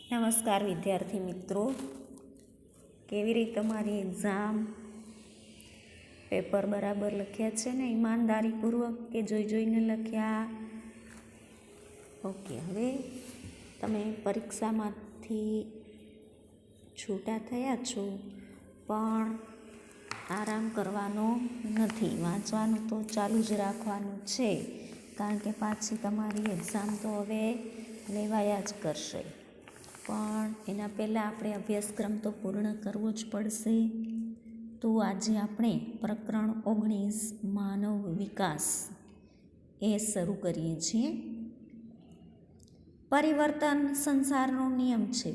નમસ્કાર વિદ્યાર્થી મિત્રો, કેવી રીતે તમારી એક્ઝામ પેપર બરાબર લખ્યા છે ને ઈમાનદારીપૂર્વક કે જોઈને લખ્યા? ઓકે, હવે તમે પરીક્ષામાંથી છૂટા થયા છો, પણ આરામ કરવાનો નથી, વાંચવાનું તો ચાલુ જ રાખવાનું છે, કારણ કે પાછી તમારી એક્ઝામ તો હવે લેવાયા જ કરશે. પણ એના પહેલાં આપણે અભ્યાસક્રમ તો પૂર્ણ કરવો જ પડશે. તો આજે આપણે પ્રકરણ 19 માનવ વિકાસ એ શરૂ કરીએ છીએ. પરિવર્તન સંસારનો નિયમ છે.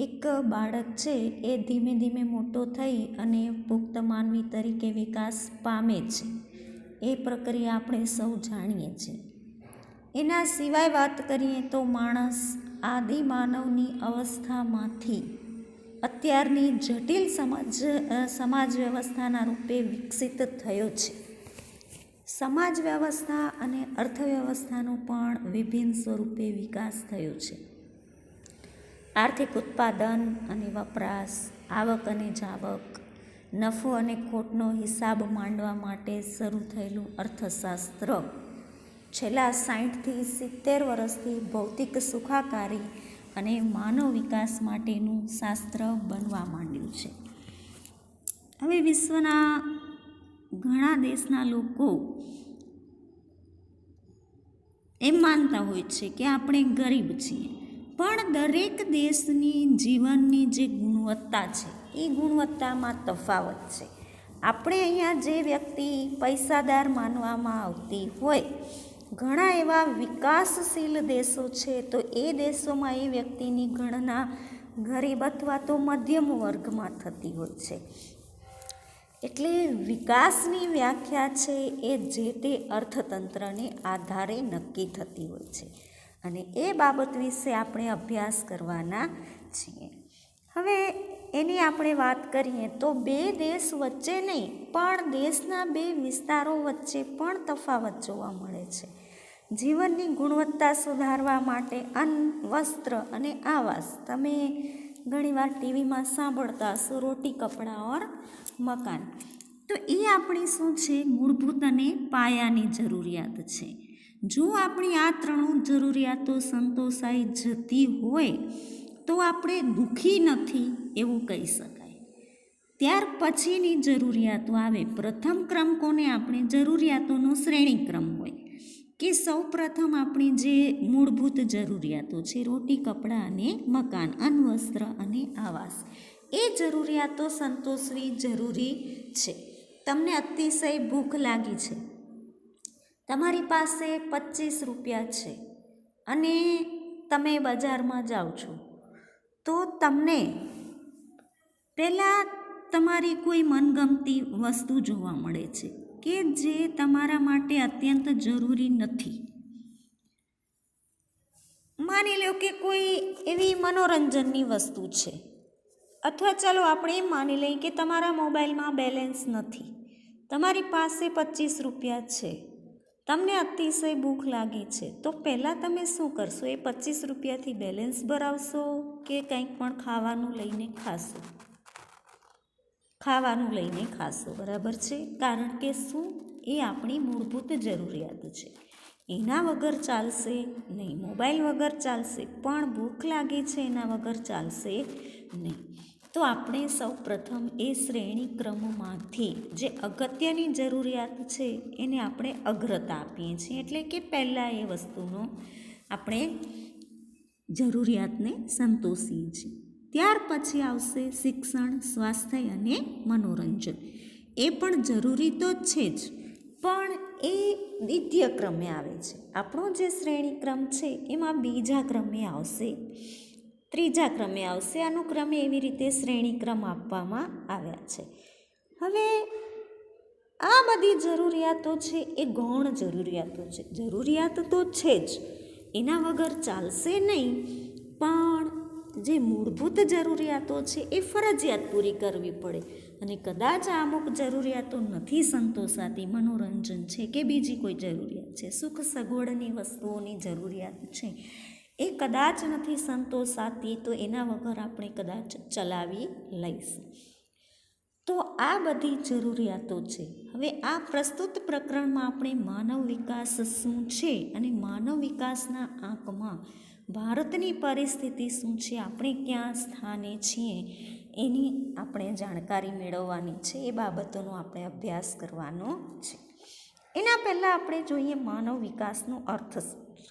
એક બાળક છે એ ધીમે ધીમે મોટો થઈ અને પુખ્ત માનવી તરીકે વિકાસ પામે છે. એ પ્રક્રિયા આપણે સૌ જાણીએ છીએ. એના સિવાય વાત કરીએ તો માણસ આદિમાનવની અવસ્થામાંથી અત્યારની જટિલ સમાજ વ્યવસ્થાના રૂપે વિકસિત થયો છે. સમાજ વ્યવસ્થા અને અર્થવ્યવસ્થાનો પણ વિભિન્ન સ્વરૂપે વિકાસ થયો છે. આર્થિક ઉત્પાદન અને વપરાશ, આવક અને જાવક, નફો અને ખોટનો હિસાબ માંડવા માટે શરૂ થયેલું અર્થશાસ્ત્ર છેલ્લા 60થી 70 વર્ષથી ભૌતિક સુખાકારી અને માનવ વિકાસ માટેનું શાસ્ત્ર બનવા માંડ્યું છે. હવે વિશ્વના ઘણા દેશના લોકો એમ માનતા હોય છે કે આપણે ગરીબ છીએ, પણ દરેક દેશની જીવનની જે ગુણવત્તા છે એ ગુણવત્તામાં તફાવત છે. આપણે અહીંયા જે વ્યક્તિ પૈસાદાર માનવામાં આવતી હોય, ઘણા એવા વિકાસશીલ દેશો છે, તો એ દેશોમાં એ વ્યક્તિની ગણના ગરીબ અથવા તો મધ્યમ વર્ગમાં થતી હોય છે. એટલે વિકાસની વ્યાખ્યા છે એ જે તે અર્થતંત્રને આધારે નક્કી થતી હોય છે, અને એ બાબત વિશે આપણે અભ્યાસ કરવાના છીએ. હવે એની આપણે વાત કરીએ તો બે દેશ વચ્ચે નહીં, પણ દેશના બે વિસ્તારો વચ્ચે પણ તફાવત જોવા મળે છે. જીવનની ગુણવત્તા સુધારવા માટે અન્ન, વસ્ત્ર અને આવાસ, તમે ઘણીવાર ટીવીમાં સાંભળતા હશો, રોટી કપડાં ઓર મકાન. તો એ આપણી શું છે? મૂળભૂત અને પાયાની જરૂરિયાત છે. જો આપણી આ ત્રણ જરૂરિયાતો સંતોષાઈ જતી હોય તો આપણે દુઃખી નથી એવું કહી શકાય. ત્યાર પછીની જરૂરિયાતો આવે. પ્રથમ ક્રમ કોને આપણે? જરૂરિયાતોનો શ્રેણી ક્રમ હોય કે સૌ પ્રથમ આપણી જે મૂળભૂત જરૂરિયાતો છે, રોટી કપડાં અને મકાન, અન્ન, વસ્ત્ર અને આવાસ, એ જરૂરિયાતો સંતોષવી જરૂરી છે. તમને અતિશય ભૂખ લાગી છે, તમારી પાસે 25 રૂપિયા છે અને તમે બજારમાં જાઓ છો, તો તમને પહેલાં તમારી કોઈ મનગમતી વસ્તુ જોવા મળે છે કે જે તમારા માટે અત્યંત જરૂરી નથી. માની લો કે કોઈ એવી મનોરંજનની વસ્તુ છે, અથવા ચાલો આપણે એમ માની લઈએ કે તમારા મોબાઈલમાં બેલેન્સ નથી, તમારી પાસે 25 રૂપિયા છે, તમને અતિશય ભૂખ લાગી છે, તો પહેલાં તમે શું કરશો? એ 25 રૂપિયાથી બેલેન્સ ભરાવશો કે કંઈક પણ ખાવાનું લઈને ખાશો? ખાવાનું લઈને ખાશો, બરાબર છે. કારણ કે શું? એ આપણી મૂળભૂત જરૂરિયાત છે, એના વગર ચાલશે નહીં. મોબાઈલ વગર ચાલશે, પણ ભૂખ લાગી છે એના વગર ચાલશે નહીં. તો આપણે સૌ પ્રથમ એ શ્રેણી ક્રમમાંથી જે અગત્યની જરૂરિયાત છે એને આપણે અગ્રતા આપીએ છીએ, એટલે કે પહેલાં એ વસ્તુનો આપણે જરૂરિયાતને સંતોષીએ છીએ. ત્યાર પછી આવશે શિક્ષણ, સ્વાસ્થ્ય અને મનોરંજન. એ પણ જરૂરી તો છે જ, પણ એ દ્વિતીય ક્રમે આવે છે. આપણો જે શ્રેણી ક્રમ છે એમાં બીજા ક્રમે આવશે, ત્રીજા ક્રમે આવશે, અનુક્રમે એવી રીતે શ્રેણી ક્રમ આપવામાં આવ્યા છે. હવે આ બધી જરૂરિયાતો છે એ ગૌણ જરૂરિયાતો છે. જરૂરિયાત તો છે જ, એના વગર ચાલશે નહીં, પણ જે મૂળભૂત જરૂરિયાતો છે એ ફરજિયાત પૂરી કરવી પડે. અને કદાચ અમુક જરૂરિયાતો નથી સંતોષાતી, મનોરંજન છે કે બીજી કોઈ જરૂરિયાત છે, સુખ સગવડની વસ્તુઓની જરૂરિયાત છે, એ કદાચ નથી સંતોષાતી તો એના વગર આપણે કદાચ ચલાવી લઈશું. તો આ બધી જરૂરિયાતો છે. હવે આ પ્રસ્તુત પ્રકરણમાં આપણે માનવ વિકાસ શું છે અને માનવ વિકાસના આંકમાં ભારતની પરિસ્થિતિ શું છે, આપણે ક્યાં સ્થાને છીએ એની આપણે જાણકારી મેળવવાની છે. એ બાબતોનો આપણે અભ્યાસ કરવાનો છે. એના પહેલાં આપણે જોઈએ માનવ વિકાસનો અર્થ શું છે.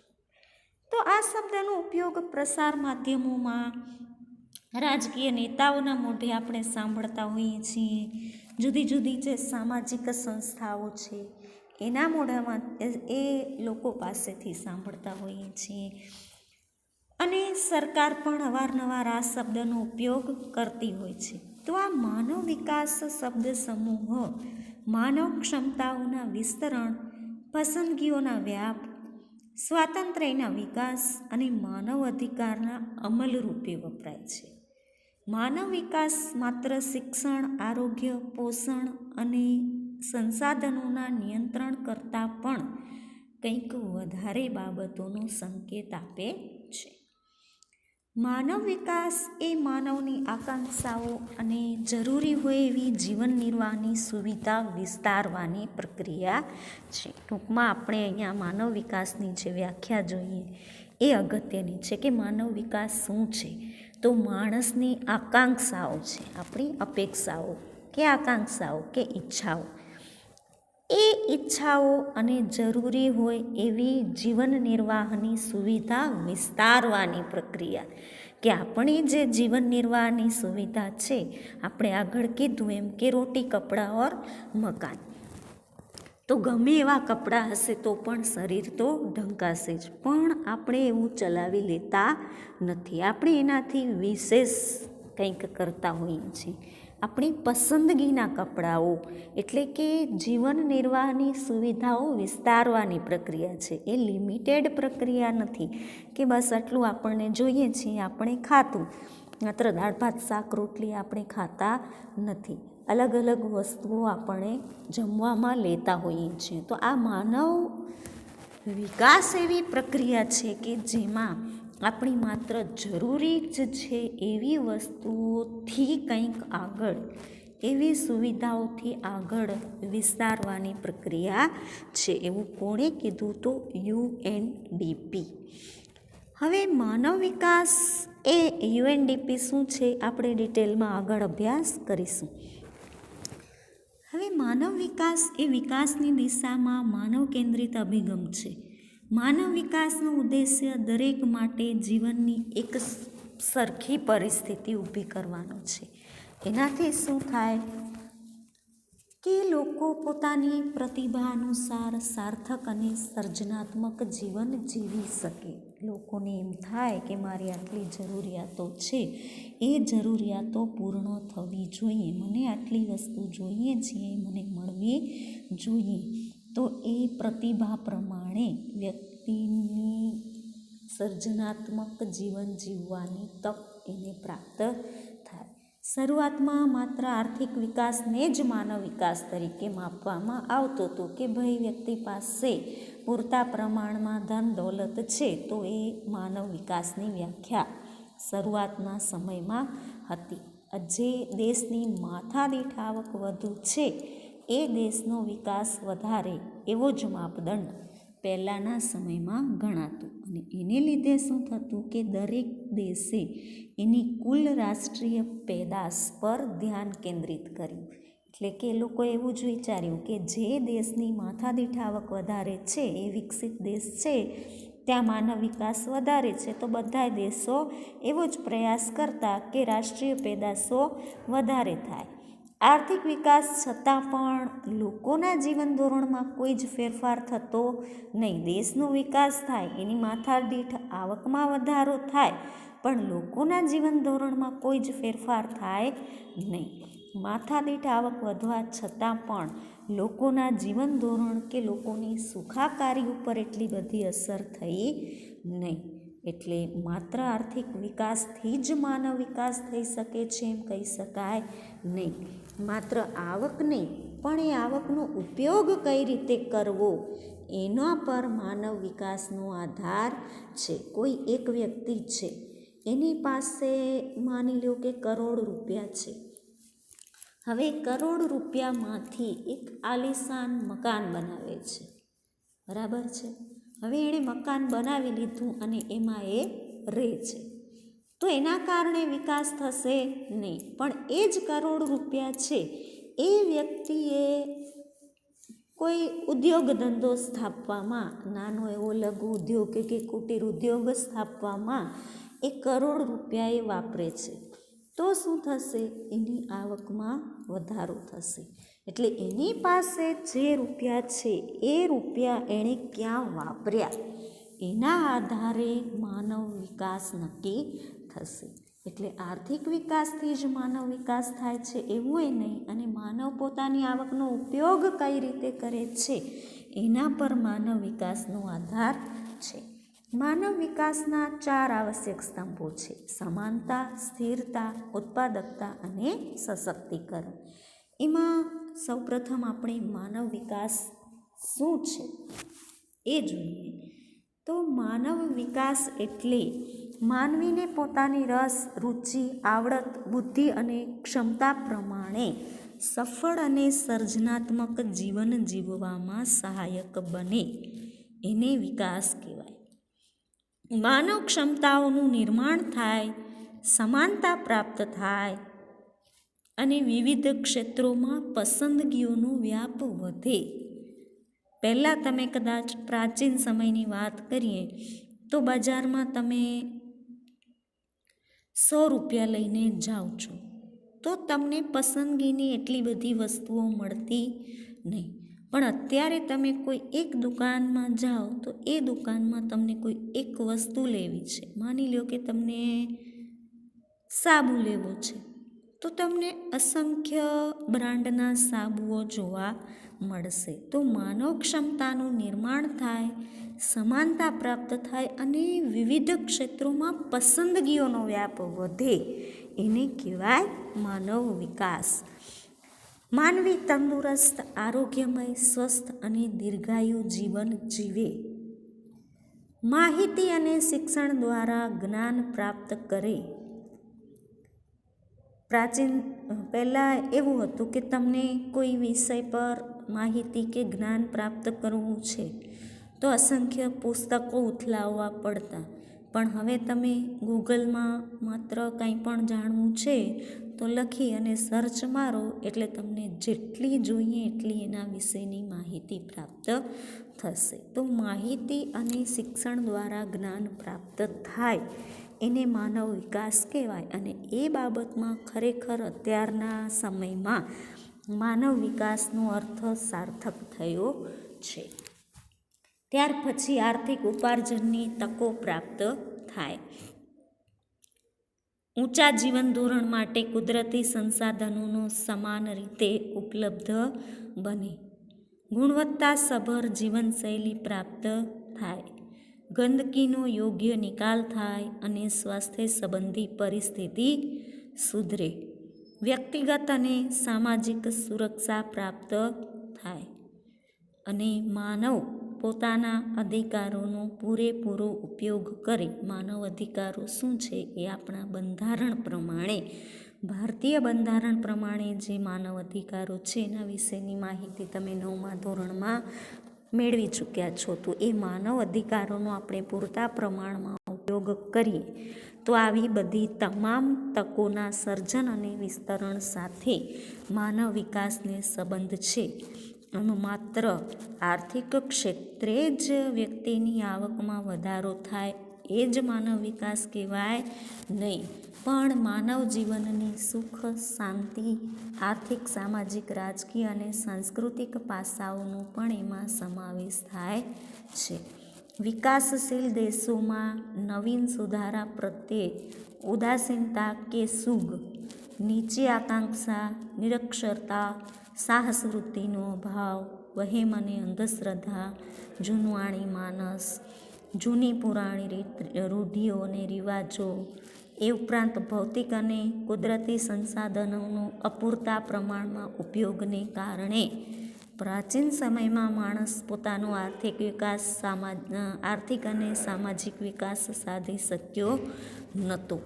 તો આ શબ્દનો ઉપયોગ પ્રસાર માધ્યમોમાં, રાજકીય નેતાઓના મોઢે આપણે સાંભળતા હોઈએ છીએ. જુદી જુદી જે સામાજિક સંસ્થાઓ છે એના મોઢામાં એ લોકો પાસેથી સાંભળતા હોઈએ છીએ. અને સરકાર પણ અવારનવાર આ શબ્દનો ઉપયોગ કરતી હોય છે. તો આ માનવ વિકાસ શબ્દ સમૂહ માનવ ક્ષમતાઓના વિસ્તરણ, પસંદગીઓના વ્યાપ, સ્વાતંત્ર્યના વિકાસ અને માનવ અધિકારના અમલ રૂપે વપરાય છે. માનવ વિકાસ માત્ર શિક્ષણ, આરોગ્ય, પોષણ અને સંસાધનોના નિયંત્રણ કરતાં પણ કંઈક વધારે બાબતોનો સંકેત આપે છે. માનવ વિકાસ એ માનવની આકાંક્ષાઓ અને જરૂરી હોય એવી જીવન નિર્વાહની સુવિધા વિસ્તારવાની પ્રક્રિયા છે. ટૂંકમાં આપણે અહીંયા માનવ વિકાસની જે વ્યાખ્યા જોઈએ એ અગત્યની છે કે માનવ વિકાસ શું છે. તો માણસની આકાંક્ષાઓ છે, આપણી અપેક્ષાઓ કે આકાંક્ષાઓ કે ઈચ્છાઓ, એ ઈચ્છાઓ અને જરૂરી હોય એવી જીવન નિર્વાહની સુવિધા વિસ્તારવાની પ્રક્રિયા. કે આપણી જે જીવન નિર્વાહની સુવિધા છે, આપણે આગળ કીધું એમ કે રોટી, કપડાં ઓર મકાન. તો ગમે એવા કપડાં હશે તો પણ શરીર તો ઢંકાશે જ, પણ આપણે એવું ચલાવી લેતા નથી. આપણે એનાથી વિશેષ કંઈક કરતા હોઈએ છીએ. આપણી પસંદગીના કપડાઓ એટલે કે જીવન નિર્વાહની સુવિધાઓ વિસ્તારવાની પ્રક્રિયા છે. એ લિમિટેડ પ્રક્રિયા નથી કે બસ આટલું આપણને જોઈએ છીએ આપણે ખાતું, માત્ર દાળ ભાત શાક રોટલી આપણે ખાતા નથી. અલગ અલગ વસ્તુઓ આપણે જમવામાં લેતા હોઈએ છીએ. તો આ માનવ વિકાસ એવી પ્રક્રિયા છે કે જેમાં આપણી માત્ર જરૂરી જ છે એવી વસ્તુઓથી કંઈક આગળ, એવી સુવિધાઓથી આગળ વિસ્તારવાની પ્રક્રિયા છે. એવું કોણે કીધું? તો UNDP. હવે માનવ વિકાસ એ UNDP શું છે આપણે ડિટેલમાં આગળ અભ્યાસ કરીશું. હવે માનવ વિકાસ એ વિકાસની દિશામાં માનવ કેન્દ્રિત અભિગમ છે. માનવ વિકાસનો ઉદ્દેશ્ય દરેક માટે જીવનની એક સરખી પરિસ્થિતિ ઊભી કરવાનો છે. એનાથી શું થાય કે લોકો પોતાની પ્રતિભા અનુસાર સાર્થક અને સર્જનાત્મક જીવન જીવી શકે. લોકોને એમ થાય કે મારી આટલી જરૂરિયાતો છે, એ જરૂરિયાતો પૂર્ણ થવી જોઈએ, મને આટલી વસ્તુ જોઈએ છે, મને મળવી જોઈએ. તો એ પ્રતિભા પ્રમાણે વ્યક્તિની સર્જનાત્મક જીવન જીવવાની તક એને પ્રાપ્ત થાય. શરૂઆતમાં માત્ર આર્થિક વિકાસને જ માનવ વિકાસ તરીકે માપવામાં આવતો હતો કે ભાઈ વ્યક્તિ પાસે પૂરતા પ્રમાણમાં ધન દોલત છે તો એ માનવ વિકાસની વ્યાખ્યા શરૂઆતના સમયમાં હતી. જે દેશની માથાદીઠ આવક વધુ છે એ દેશનો વિકાસ વધારે એવો જ માપદંડ પહેલાંના સમયમાં ગણાતું. અને એને લીધે શું થતું કે દરેક દેશે એની કુલ રાષ્ટ્રીય પેદાશ પર ધ્યાન કેન્દ્રિત કર્યું. એટલે કે એ લોકોએ એવું જ વિચાર્યું કે જે દેશની માથાદીઠ આવક વધારે છે, એ વિકસિત દેશ છે, ત્યાં માનવ વિકાસ વધારે છે, તો બધા દેશો એવો જ પ્રયાસ કરતા કે રાષ્ટ્રીય પેદાશો વધારે થાય. આર્થિક વિકાસ છતાં પણ લોકોના જીવન ધોરણમાં કોઈ જ ફેરફાર થતો નહીં. દેશનો વિકાસ થાય, એની માથાદીઠ આવકમાં વધારો થાય, પણ લોકોના જીવન ધોરણમાં કોઈ જ ફેરફાર થાય નહીં. માથાદીઠ આવક વધવા છતાં પણ લોકોના જીવન ધોરણ કે લોકોની સુખાકારી ઉપર એટલી બધી અસર થઈ નહીં. એટલે માત્ર આર્થિક વિકાસથી જ માનવ વિકાસ થઈ શકે છે એમ કહી શકાય નહીં. માત્ર આવક નહીં, પણ એ આવકનો ઉપયોગ કઈ રીતે કરવો એના પર માનવ વિકાસનો આધાર છે. કોઈ એક વ્યક્તિ છે, એની પાસે માની લો કે કરોડ રૂપિયા છે. હવે કરોડ રૂપિયામાંથી એક આલિશાન મકાન બનાવે છે, બરાબર છે. હવે એણે મકાન બનાવી લીધું અને એમાં એ રહે છે, તો એના કારણે વિકાસ થશે નહીં. પણ એ જ કરોડ રૂપિયા છે, એ વ્યક્તિએ કોઈ ઉદ્યોગ ધંધો સ્થાપવામાં, નાનો એવો લઘુ ઉદ્યોગ કે કુટીર ઉદ્યોગ સ્થાપવામાં એ કરોડ રૂપિયા એ વાપરે છે, તો શું થશે? એની આવકમાં વધારો થશે. એટલે એની પાસે જે રૂપિયા છે એ રૂપિયા એણે ક્યાં વાપર્યા એના આધારે માનવ વિકાસ નક્કી થશે. એટલે આર્થિક વિકાસથી જ માનવ વિકાસ થાય છે એવું એ નહીં. અને માનવ પોતાની આવકનો ઉપયોગ કઈ રીતે કરે છે એના પર માનવ વિકાસનો આધાર છે. માનવ વિકાસના 4 આવશ્યક સ્તંભો છે: સમાનતા, સ્થિરતા, ઉત્પાદકતા અને સશક્તિકરણ. એમાં સૌપ્રથમ આપણે માનવ વિકાસ શું છે એ જોઈએ. તો માનવ વિકાસ એટલે માનવીને પોતાની રસ, રુચિ, આવડત, બુદ્ધિ અને ક્ષમતા પ્રમાણે સફળ અને સર્જનાત્મક જીવન જીવવામાં સહાયક બને, એને વિકાસ કહેવાય. માનવ ક્ષમતાઓનું નિર્માણ થાય, સમાનતા પ્રાપ્ત થાય અને વિવિધ ક્ષેત્રોમાં પસંદગીઓનો વ્યાપ વધે. પહેલાં તમે કદાચ પ્રાચીન સમયની વાત કરીએ તો બજારમાં તમે 100 રૂપિયા લઈને જાઓ છો તો તમને પસંદગીની એટલી બધી વસ્તુઓ મળતી નહીં. પણ અત્યારે તમે કોઈ એક દુકાનમાં જાઓ તો એ દુકાનમાં તમને કોઈ એક વસ્તુ લેવી છે. માની લો કે તમને સાબુ લેવો છે, તો તમને અસંખ્ય બ્રાન્ડના સાબુઓ જોવા મળશે. તો માનવ ક્ષમતાનું નિર્માણ થાય, સમાનતા પ્રાપ્ત થાય અને વિવિધ ક્ષેત્રોમાં પસંદગીઓનો વ્યાપ વધે, એને કહેવાય માનવ વિકાસ. માનવી તંદુરસ્ત, આરોગ્યમય, સ્વસ્થ અને દીર્ઘાયુ જીવન જીવે. માહિતી અને શિક્ષણ દ્વારા જ્ઞાન પ્રાપ્ત કરે. પહેલાં એવું હતું કે તમને કોઈ વિષય પર માહિતી કે જ્ઞાન પ્રાપ્ત કરવું છે તો અસંખ્ય પુસ્તકો ઉથલાવવા પડતા. પણ હવે તમે ગૂગલમાં માત્ર કંઈ પણ જાણવું છે તો લખી અને સર્ચ મારો એટલે તમને જેટલી જોઈએ એટલી એના વિશેની માહિતી પ્રાપ્ત થશે. તો માહિતી અને શિક્ષણ દ્વારા જ્ઞાન પ્રાપ્ત થાય એને માનવ વિકાસ કહેવાય. અને એ બાબતમાં ખરેખર અત્યારના સમયમાં માનવ વિકાસનો અર્થ સાર્થક થયો છે. ત્યાર પછી આર્થિક ઉપાર્જનની તકો પ્રાપ્ત થાય. ઊંચા જીવન ધોરણ માટે કુદરતી સંસાધનોનો સમાન રીતે ઉપલબ્ધ બને. ગુણવત્તાસભર જીવનશૈલી પ્રાપ્ત થાય. ગંદકીનો યોગ્ય નિકાલ થાય અને સ્વાસ્થ્ય સંબંધી પરિસ્થિતિ સુધરે. વ્યક્તિગત અને સામાજિક સુરક્ષા પ્રાપ્ત થાય અને માનવ પોતાના અધિકારોનો પૂરેપૂરો ઉપયોગ કરે. માનવ અધિકારો શું છે એ આપણા બંધારણ પ્રમાણે, ભારતીય બંધારણ પ્રમાણે જે માનવ અધિકારો છે એના વિશેની માહિતી તમે 9મા ધોરણમાં મેળવી ચૂક્યા છો. તો એ માનવ અધિકારોનો આપણે પૂરતા પ્રમાણમાં ઉપયોગ કરીએ તો આવી બધી તમામ તકોના સર્જન અને વિસ્તરણ સાથે માનવ વિકાસને સંબંધ છે. આમાં માત્ર આર્થિક ક્ષેત્રે જ વ્યક્તિની આવકમાં વધારો થાય એ જ માનવ વિકાસ કહેવાય નહીં, પણ માનવ જીવનની સુખ, શાંતિ, આર્થિક, સામાજિક, રાજકીય અને સાંસ્કૃતિક પાસાઓનો પણ એમાં સમાવેશ થાય છે. વિકાસશીલ દેશોમાં નવીન સુધારા પ્રત્યે ઉદાસીનતા કે સૂગ, નીચી આકાંક્ષા, નિરક્ષરતા, સાહસવૃત્તિનો અભાવ, વહેમ અને અંધશ્રદ્ધા, જૂનવાણી માનસ, જૂની પુરાણી રૂઢિઓ અને રિવાજો, એ ઉપરાંત ભૌતિક અને કુદરતી સંસાધનોનો અપૂરતા પ્રમાણમાં ઉપયોગને કારણે પ્રાચીન સમયમાં માણસ પોતાનો આર્થિક અને સામાજિક વિકાસ સાધી શક્યો નહોતો,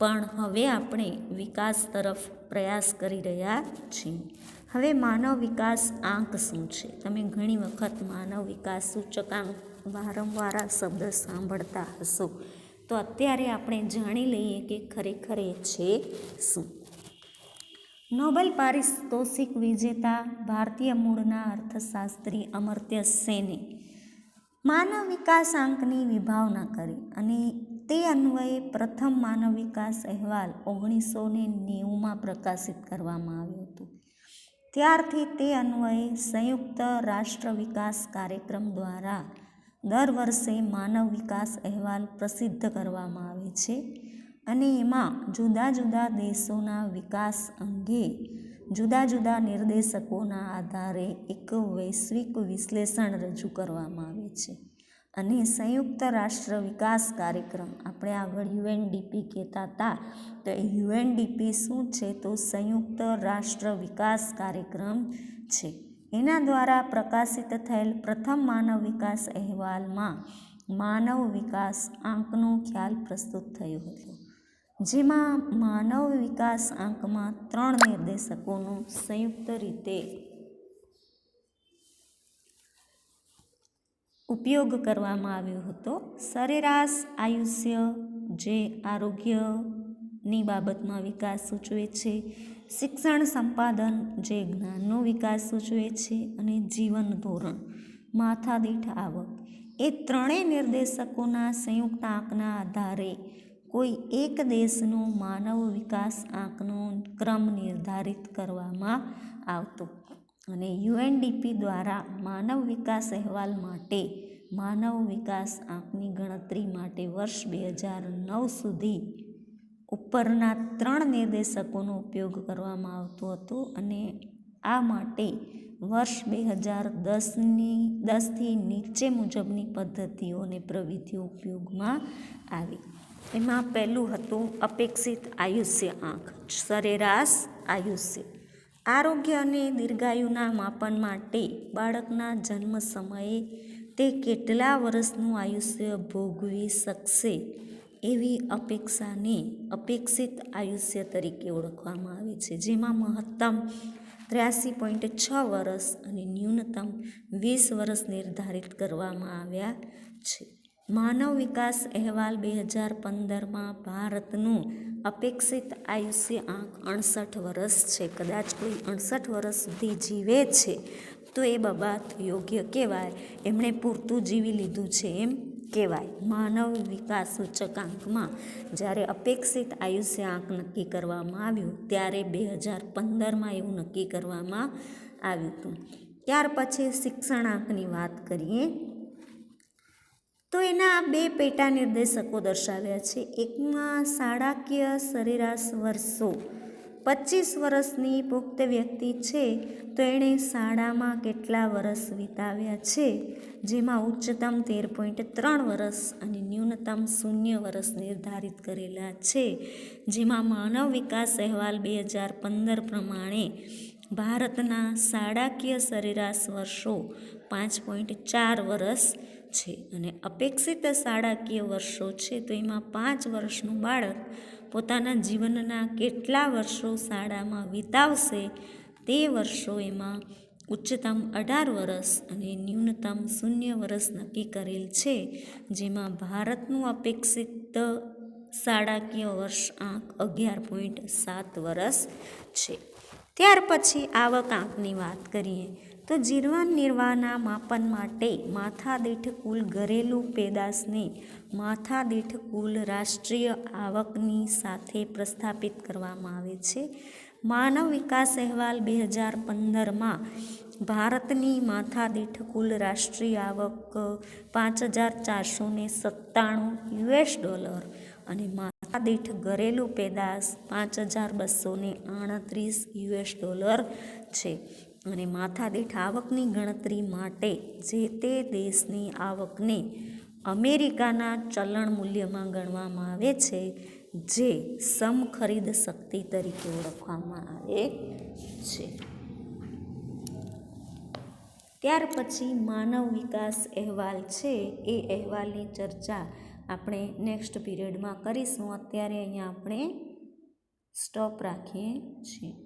પણ હવે આપણે વિકાસ તરફ પ્રયાસ કરી રહ્યા છીએ. હવે માનવ વિકાસ આંક શું છે? તમે ઘણી વખત માનવ વિકાસ સૂચકાંક વારંવાર આ શબ્દ સાંભળતા હશો, તો અત્યારે આપણે જાણી લઈએ કે ખરેખર એ છે શું. નોબેલ પારિતોષિક વિજેતા ભારતીય મૂળના અર્થશાસ્ત્રી અમર્ત્ય સેને માનવ વિકાસ આંકની વિભાવના કરી અને તે અન્વયે પ્રથમ માનવ વિકાસ અહેવાલ 1990માં પ્રકાશિત કરવામાં આવ્યો હતો. ત્યારથી તે અન્વયે સંયુક્ત રાષ્ટ્ર વિકાસ કાર્યક્રમ દ્વારા દર વર્ષે માનવ વિકાસ અહેવાલ પ્રસિદ્ધ કરવામાં આવે છે અને એમાં જુદા જુદા દેશોના વિકાસ અંગે જુદા જુદા નિર્દેશકોના આધારે એક વૈશ્વિક વિશ્લેષણ રજૂ કરવામાં આવે છે. અને સંયુક્ત રાષ્ટ્ર વિકાસ કાર્યક્રમ, આપણે આગળ યુએનડીપી કહેતા હતા, તો યુએનડીપી શું છે? તો સંયુક્ત રાષ્ટ્ર વિકાસ કાર્યક્રમ છે. એના દ્વારા પ્રકાશિત થયેલ પ્રથમ માનવ વિકાસ અહેવાલમાં માનવ વિકાસ આંકનો ખ્યાલ પ્રસ્તુત થયો હતો, જેમાં માનવ વિકાસ આંકમાં 3 નિર્દેશકોનો સંયુક્ત રીતે ઉપયોગ કરવામાં આવ્યો હતો. સરેરાશ આયુષ્ય, જે આરોગ્યની બાબતમાં વિકાસ સૂચવે છે, શિક્ષણ સંપાદન, જે જ્ઞાનનો વિકાસ સૂચવે છે, અને જીવન ધોરણ, માથાદીઠ આવક, એ 3 નિર્દેશકોના સંયુક્ત આંકના આધારે કોઈ એક દેશનો માનવ વિકાસ આંકનો ક્રમ નિર્ધારિત કરવામાં આવતો. અને યુએનડીપી દ્વારા માનવ વિકાસ અહેવાલ માટે માનવ વિકાસ આંકની ગણતરી માટે વર્ષ 2009 સુધી ઉપરના 3 નિર્દેશકોનો ઉપયોગ કરવામાં આવતો હતો. અને આ માટે વર્ષ 2010થી નીચે મુજબની પદ્ધતિઓ અને પ્રવિધિઓ ઉપયોગમાં આવી. એમાં પહેલું હતું અપેક્ષિત આયુષ્ય આંક, સરેરાશ આયુષ્ય. આરોગ્ય અને દીર્ઘાયુના માપન માટે બાળકના જન્મ સમયે તે કેટલા વર્ષનું આયુષ્ય ભોગવી શકશે એવી અપેક્ષાને અપેક્ષિત આયુષ્ય તરીકે ઓળખવામાં આવે છે, જેમાં મહત્તમ 83.6 વર્ષ અને ન્યૂનતમ 20 વર્ષ નિર્ધારિત કરવામાં આવ્યા છે. માનવ વિકાસ અહેવાલ 2015માં ભારતનું અપેક્ષિત આયુષ્ય આંક 68 વર્ષ છે. કદાચ કોઈ 68 વર્ષ સુધી જીવે છે તો એ બાબત યોગ્ય કહેવાય, એમણે પૂરતું જીવી લીધું છે એમ કહેવાય. માનવ વિકાસ સૂચકાંકમાં જ્યારે અપેક્ષિત આયુષ્ય આંક નક્કી કરવામાં આવ્યું ત્યારે 2015માં એવું નક્કી કરવામાં આવ્યું હતું. ત્યાર પછી શિક્ષણ આંકની વાત કરીએ તો એના 2 પેટા નિર્દેશકો દર્શાવ્યા છે. એકમાં શાળાકીય સરેરાશ વર્ષો, 25 વર્ષની પુખ્ત વ્યક્તિ છે તો એણે શાળામાં કેટલા વર્ષ વિતાવ્યા છે, જેમાં ઉચ્ચતમ 13.3 વર્ષ અને ન્યૂનતમ 0 વર્ષ નિર્ધારિત કરેલા છે. જેમાં માનવ વિકાસ અહેવાલ 2015 પ્રમાણે ભારતના શાળાકીય સરેરાશ વર્ષો 5.4 વર્ષ છે. અને અપેક્ષિત શાળાકીય વર્ષો છે તો એમાં 5 વર્ષનું બાળક પોતાના જીવનના કેટલા વર્ષો શાળામાં વિતાવશે તે વર્ષો એમાં ઉચ્ચતમ 18 વર્ષ અને ન્યૂનતમ 0 વર્ષ નક્કી કરેલ છે. જેમાં ભારતનું અપેક્ષિત શાળાકીય વર્ષ આંક 11.7 વર્ષ છે. ત્યાર પછી આવક આંકની વાત કરીએ તો જીવન નિર્વાહના માપન માટે માથાદીઠ કુલ ઘરેલું પેદાશને માથાદીઠ કુલ રાષ્ટ્રીય આવકની સાથે પ્રસ્થાપિત કરવામાં આવે છે. માનવ વિકાસ અહેવાલ 2015માં ભારતની માથાદીઠ કુલ રાષ્ટ્રીય આવક $5,497 અને માથાદીઠ ઘરેલું પેદાશ $5,238 છે. અને માથાદીઠ આવકની ગણતરી માટે જે તે દેશની આવકને અમેરિકાના ચલણ મૂલ્યમાં ગણવામાં આવે છે, જે સમખરીદ શક્તિ તરીકે ઓળખવામાં આવે છે. ત્યાર પછી માનવ વિકાસ અહેવાલ છે એ અહેવાલની ચર્ચા આપણે નેક્સ્ટ પીરિયડમાં કરીશું. અત્યારે અહીંયા આપણે સ્ટોપ રાખીએ છીએ.